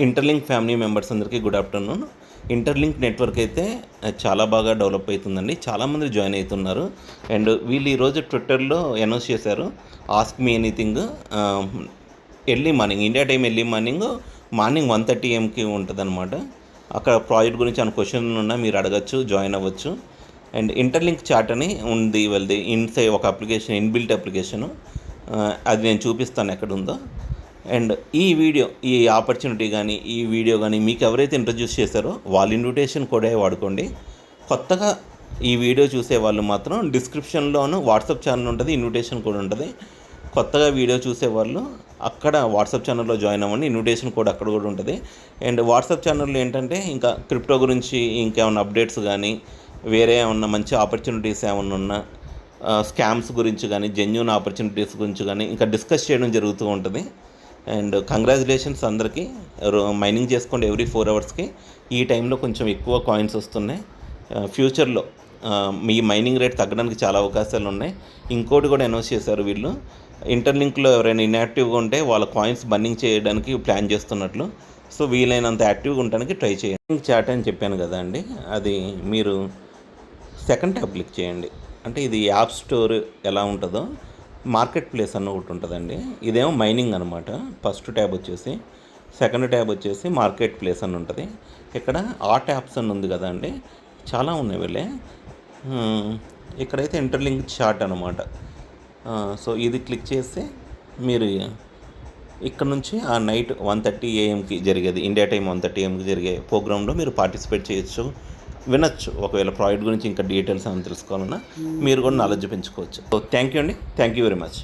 Interlink family members అందరికీ good afternoon. Interlink network అయితే చాలా బాగా డెవలప్ అవుతుందండి. చాలామంది జాయిన్ అవుతున్నారు. అండ్ వీళ్ళు ఈరోజు ట్విట్టర్లో అనౌన్స్ చేశారు, ask me anything early morning, India time early morning 1:30 AM ఉంటుందన్నమాట. అక్కడ ప్రాజెక్ట్ గురించి ఏమైనా క్వశ్చన్లు ఉన్నా మీరు అడగచ్చు, జాయిన్ అవ్వచ్చు. అండ్ ఇంటర్లింక్ చాట్ అని ఉంది వాళ్ళది, ఒక అప్లికేషన్, ఇన్బిల్ట్ అప్లికేషను. అది నేను చూపిస్తాను ఎక్కడ ఉందో. అండ్ ఈ ఆపర్చునిటీ కానీ ఈ వీడియో కానీ మీకు ఎవరైతే ఇంట్రడ్యూస్ చేశారో వాళ్ళ ఇన్విటేషన్ కూడా వాడుకోండి. కొత్తగా ఈ వీడియో చూసే వాళ్ళు మాత్రం డిస్క్రిప్షన్లోనూ వాట్సాప్ ఛానల్ ఉంటుంది, ఇన్విటేషన్ కూడా ఉంటుంది. కొత్తగా వీడియో చూసేవాళ్ళు అక్కడ వాట్సాప్ ఛానల్లో జాయిన్ అవ్వండి, ఇన్విటేషన్ కోడ్ అక్కడ కూడా ఉంటుంది. అండ్ వాట్సాప్ ఛానల్లో ఏంటంటే ఇంకా క్రిప్టో గురించి ఇంకేమైనా అప్డేట్స్ కానీ, వేరే ఏమన్నా మంచి ఆపర్చునిటీస్ ఏమన్నా ఉన్నా, స్కామ్స్ గురించి కానీ, జెన్యూన్ ఆపర్చునిటీస్ గురించి కానీ ఇంకా డిస్కస్ చేయడం జరుగుతూ ఉంటుంది. అండ్ కంగ్రాచులేషన్స్ అందరికీ. మైనింగ్ చేసుకోండి ఎవ్రీ 4 అవర్స్కి. ఈ టైంలో కొంచెం ఎక్కువ కాయిన్స్ వస్తున్నాయి. ఫ్యూచర్లో మీ మైనింగ్ రేట్ తగ్గడానికి చాలా అవకాశాలు ఉన్నాయి. ఇంకోటి కూడా అనౌన్స్ చేశారు వీళ్ళు, ఇంటర్లింక్లో ఎవరైనా ఇన్యాక్టివ్గా ఉంటే వాళ్ళ కాయిన్స్ బర్నింగ్ చేయడానికి ప్లాన్ చేస్తున్నట్లు. సో వీలైనంత యాక్టివ్గా ఉండడానికి ట్రై చేయండి. చాట్ అని చెప్పాను కదా అండి, అది మీరు సెకండ్ ట్యాబ్ క్లిక్ చేయండి. అంటే ఇది యాప్ స్టోర్ ఎలా ఉంటుందో మార్కెట్ ప్లేస్ అన్న ఒకటి ఉంటుందండి. ఇదేమో మైనింగ్ అనమాట. ఫస్ట్ ట్యాబ్ వచ్చేసి, సెకండ్ ట్యాబ్ వచ్చేసి మార్కెట్ ప్లేస్ అని ఉంటుంది. ఇక్కడ ఆర్ట్ యాప్స్ అని ఉంది కదా అండి, చాలా ఉన్నాయి వీళ్ళే. ఇక్కడైతే ఇంటర్లింక్ చాట్ అనమాట. సో ఇది క్లిక్ చేస్తే మీరు ఇక్కడ నుంచి ఆ నైట్ 1:30 AM జరిగేది, ఇండియా టైం 1:30 AM జరిగే ప్రోగ్రాంలో మీరు పార్టిసిపేట్ చేయొచ్చు, వినొచ్చు. ఒకవేళ ప్రాజెక్ట్ గురించి ఇంకా డీటెయిల్స్ ఏమైనా తెలుసుకోవాలన్నా మీరు కూడా నాలెడ్జ్ పెంచుకోవచ్చు. సో థ్యాంక్ యూ అండి, థ్యాంక్ యూ వెరీ మచ్.